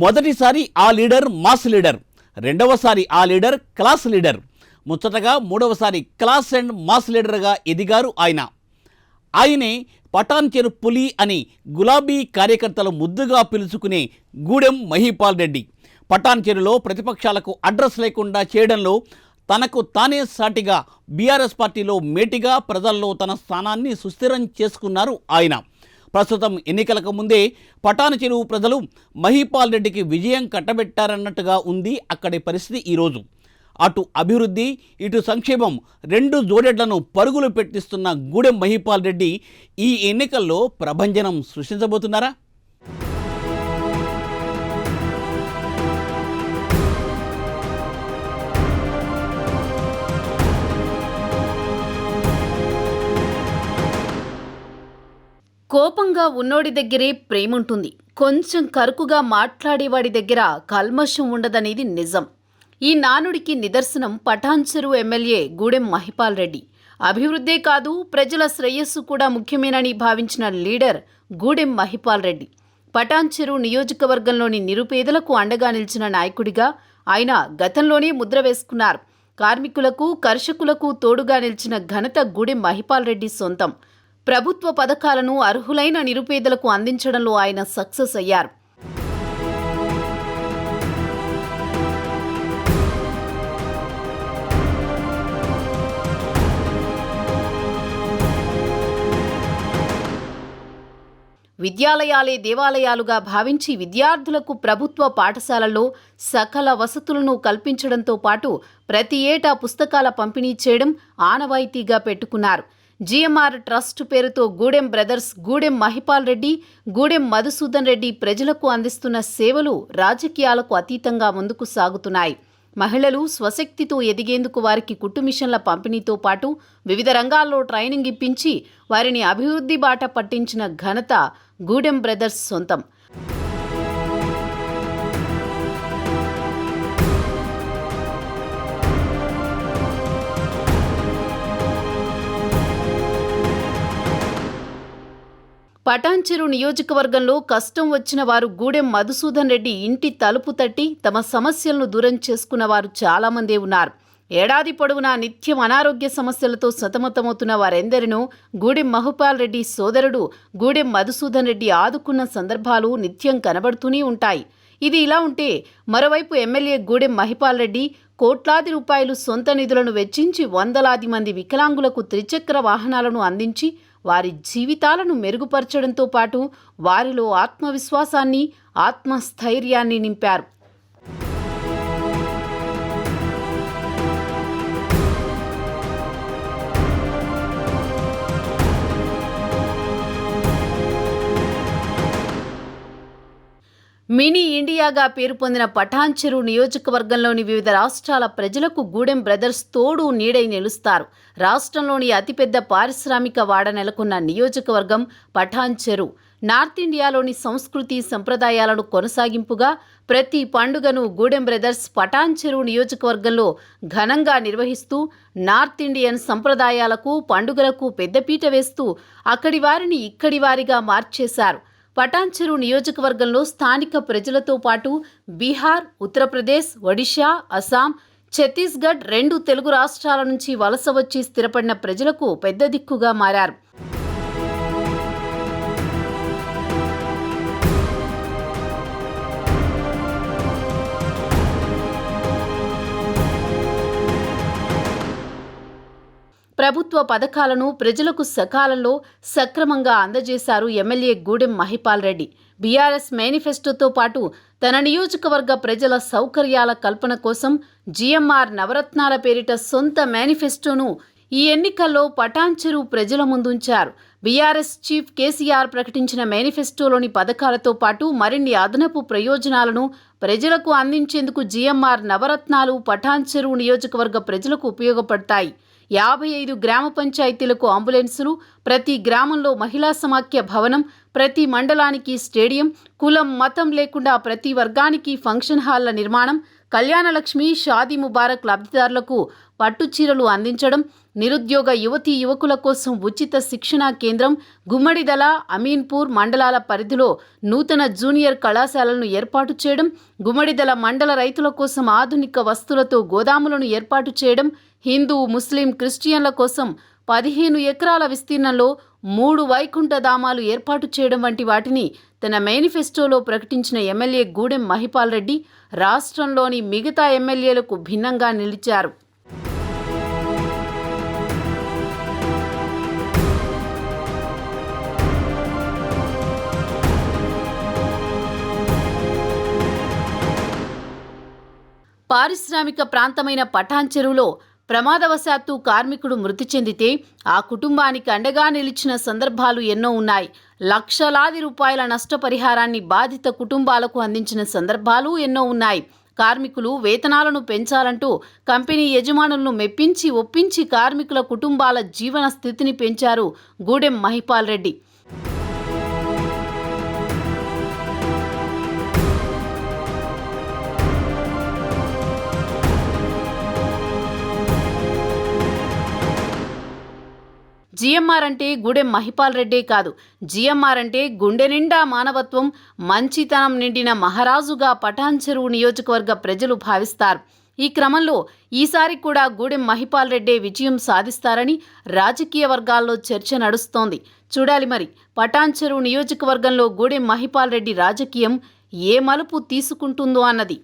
మొదటిసారి ఆ leader mass leader, రెండవసారి ఆ లీడర్ క్లాస్ లీడర్, ముచ్చటగా మూడవసారి క్లాస్ అండ్ మాస్ లీడర్గా ఎదిగారు ఆయనే పటాన్ చెరు పులి అని గులాబీ కార్యకర్తలు ముద్దుగా పిలుచుకునే గూడెం మహీపాల్ రెడ్డి. పటాన్ చెరులో ప్రతిపక్షాలకు అడ్రస్ లేకుండా చేయడంలో తనకు తానే సాటిగా బీఆర్ఎస్ పార్టీలో మేటిగా ప్రజల్లో తన స్థానాన్ని సుస్థిరం చేసుకున్నారు ఆయన. ప్రస్తుతం ఎన్నికలకు ముందే పటాన్ చెరువు ప్రజలు మహీపాల్ రెడ్డికి విజయం కట్టబెట్టారన్నట్టుగా ఉంది అక్కడి పరిస్థితి ఈరోజు. అటు అభివృద్ధి, ఇటు సంక్షేమం రెండు జోడెడ్లను పరుగులు పెట్టిస్తున్న గూడెం మహీపాల్ రెడ్డి ఈ ఎన్నికల్లో ప్రభంజనం సృష్టించబోతున్నారా? కోపంగా ఉన్నోడి దగ్గరే ప్రేముంటుంది, కొంచెం కరుకుగా మాట్లాడేవాడి దగ్గర కల్మషం ఉండదనేది నిజం. ఈ నానుడికి నిదర్శనం పటాన్ చెరు ఎమ్మెల్యే గూడెం మహీపాల్ రెడ్డి. అభివృద్ధే కాదు, ప్రజల శ్రేయస్సు కూడా ముఖ్యమేనని భావించిన లీడర్ గూడెం మహీపాల్ రెడ్డి. పటాన్ చెరు నియోజకవర్గంలోని నిరుపేదలకు అండగా నిలిచిన నాయకుడిగా ఆయన గతంలోనే ముద్ర వేసుకున్నారు. కార్మికులకు, కర్షకులకు తోడుగా నిలిచిన ఘనత గూడెం మహీపాల్ రెడ్డి సొంతం. ప్రభుత్వ పథకాలను అర్హులైన నిరుపేదలకు అందించడంలో ఆయన సక్సెస్ అయ్యారు. విద్యాలయాలే దేవాలయాలుగా భావించి విద్యార్థులకు ప్రభుత్వ పాఠశాలల్లో సకల వసతులను కల్పించడంతో పాటు ప్రతి ఏటా పుస్తకాల పంపిణీ చేయడం ఆనవాయితీగా పెట్టుకున్నారు. జీఎంఆర్ ట్రస్ట్ పేరుతో గూడెం బ్రదర్స్, గూడెం మహీపాల్ రెడ్డి, గూడెం మధుసూదన్ రెడ్డి ప్రజలకు అందిస్తున్న సేవలు రాజకీయాలకు అతీతంగా ముందుకు సాగుతున్నాయి. మహిళలు స్వశక్తితో ఎదిగేందుకు వారికి కుట్టు మిషన్ల పంపిణీతో పాటు వివిధ రంగాల్లో ట్రైనింగ్ ఇప్పించి వారిని అభివృద్ధి బాట పట్టించిన ఘనత గూడెం బ్రదర్స్ సొంతం. పటాన్ చెరు నియోజకవర్గంలో కష్టం వచ్చిన వారు గూడెం మధుసూదన్ రెడ్డి ఇంటి తలుపు తట్టి తమ సమస్యలను దూరం చేసుకున్న వారు చాలామందే ఉన్నారు. ఏడాది పొడవునా నిత్యం అనారోగ్య సమస్యలతో సతమతమవుతున్న వారెందరినో గూడెం మహీపాల్ రెడ్డి సోదరుడు గూడెం మధుసూదన్ రెడ్డి ఆదుకున్న సందర్భాలు నిత్యం కనబడుతూనే ఉంటాయి. ఇది ఇలా ఉంటే మరోవైపు ఎమ్మెల్యే గూడెం మహీపాల్ రెడ్డి కోట్లాది రూపాయలు సొంత నిధులను వెచ్చించి వందలాది మంది వికలాంగులకు త్రిచక్ర వాహనాలను అందించి వారి జీవితాలను మెరుగుపరచడంతో పాటు వారిలో ఆత్మవిశ్వాసాన్ని, ఆత్మస్థైర్యాన్ని నింపారు. మినీ ఇండియాగా పేరు పొందిన పటాన్ చెరు నియోజకవర్గంలోని వివిధ రాష్ట్రాల ప్రజలకు గూడెం బ్రదర్స్ తోడు నీడై నిలుస్తారు. రాష్ట్రంలోని అతిపెద్ద పారిశ్రామిక వాడ నెలకొన్న నియోజకవర్గం పటాన్ చెరు. నార్త్ ఇండియాలోని సంస్కృతి సంప్రదాయాలను కొనసాగింపుగా ప్రతి పండుగను గూడెం బ్రదర్స్ పటాన్ చెరు నియోజకవర్గంలో ఘనంగా నిర్వహిస్తూ నార్త్ ఇండియన్ సంప్రదాయాలకు, పండుగలకు పెద్దపీట వేస్తూ అక్కడి వారిని ఇక్కడి వారిగా మార్చేశారు. పటాన్ చెరు నియోజకవర్గంలో స్థానిక ప్రజలతో పాటు బీహార్, ఉత్తరప్రదేశ్, ఒడిషా, అస్సాం, ఛత్తీస్గఢ్, 2 తెలుగు రాష్ట్రాల నుంచి వలస వచ్చి స్థిరపడిన ప్రజలకు పెద్ద దిక్కుగా మారారు. ప్రభుత్వ పథకాలను ప్రజలకు సకాలంలో సక్రమంగా అందజేశారు ఎమ్మెల్యే గూడెం మహీపాల్ రెడ్డి. బీఆర్ఎస్ మేనిఫెస్టోతో పాటు తన నియోజకవర్గ ప్రజల సౌకర్యాల కల్పన కోసం జీఎంఆర్ నవరత్నాల పేరిట సొంత మేనిఫెస్టోను ఈ ఎన్నికల్లో పటాన్ చెరు ప్రజల ముందుంచారు. బీఆర్ఎస్ చీఫ్ కేసీఆర్ ప్రకటించిన మేనిఫెస్టోలోని పథకాలతో పాటు మరిన్ని అదనపు ప్రయోజనాలను ప్రజలకు అందించేందుకు జీఎంఆర్ నవరత్నాలు పటాన్ చెరు నియోజకవర్గ ప్రజలకు ఉపయోగపడతాయి. 55 గ్రామ పంచాయతీలకు అంబులెన్సులు, ప్రతి గ్రామంలో మహిళా సమాఖ్య భవనం, ప్రతి మండలానికి స్టేడియం, కులం మతం లేకుండా ప్రతి వర్గానికి ఫంక్షన్ హాల్ల నిర్మాణం, కళ్యాణలక్ష్మి, షాదీ ముబారక్ లబ్ధిదారులకు పట్టు చీరలు అందించడం, నిరుద్యోగ యువతీ యువకుల కోసం ఉచిత శిక్షణా కేంద్రం, గుమ్మడిదల, అమీన్పూర్ మండలాల పరిధిలో నూతన జూనియర్ కళాశాలలను ఏర్పాటు చేయడం, గుమ్మడిదల మండల రైతుల కోసం ఆధునిక వస్తువులతో గోదాములను ఏర్పాటు చేయడం, హిందూ, ముస్లిం, క్రిస్టియన్ల కోసం 15 ఎకరాల విస్తీర్ణంలో 3 వైకుంఠ ధామాలు ఏర్పాటు చేయడం వంటి వాటిని తన మేనిఫెస్టోలో ప్రకటించిన ఎమ్మెల్యే గూడెం మహిపాల్ రెడ్డి రాష్ట్రంలోని మిగతా ఎమ్మెల్యేలకు భిన్నంగా నిలిచారు. పారిశ్రామిక ప్రాంతమైన పఠాన్ చెరువులో ప్రమాదవశాత్తు కార్మికుడు మృతి చెందితే ఆ కుటుంబానికి అండగా నిలిచిన సందర్భాలు ఎన్నో ఉన్నాయి. లక్షలాది రూపాయల నష్టపరిహారాన్ని బాధిత కుటుంబాలకు అందించిన సందర్భాలు ఎన్నో ఉన్నాయి. కార్మికులు వేతనాలను పెంచాలంటూ కంపెనీ యజమానులను మెప్పించి ఒప్పించి కార్మికుల కుటుంబాల జీవన స్థితిని పెంచారు గూడెం మహిపాల్ రెడ్డి. జిఎంఆర్ అంటే గూడెం మహిపాల్ రెడ్డే కాదు, జిఎంఆర్ అంటే గుండె నిండా మానవత్వం, మంచితనం నిండిన మహారాజుగా పఠాన్ చెరువు నియోజకవర్గ ప్రజలు భావిస్తారు. ఈ క్రమంలో ఈసారి కూడా గూడెం మహిపాల్ రెడ్డే విజయం సాధిస్తారని రాజకీయ వర్గాల్లో చర్చ నడుస్తోంది. చూడాలి మరి పఠాన్ చెరువు నియోజకవర్గంలో గూడెం మహిపాల్ రెడ్డి రాజకీయం ఏ మలుపు తీసుకుంటుందో అన్నది.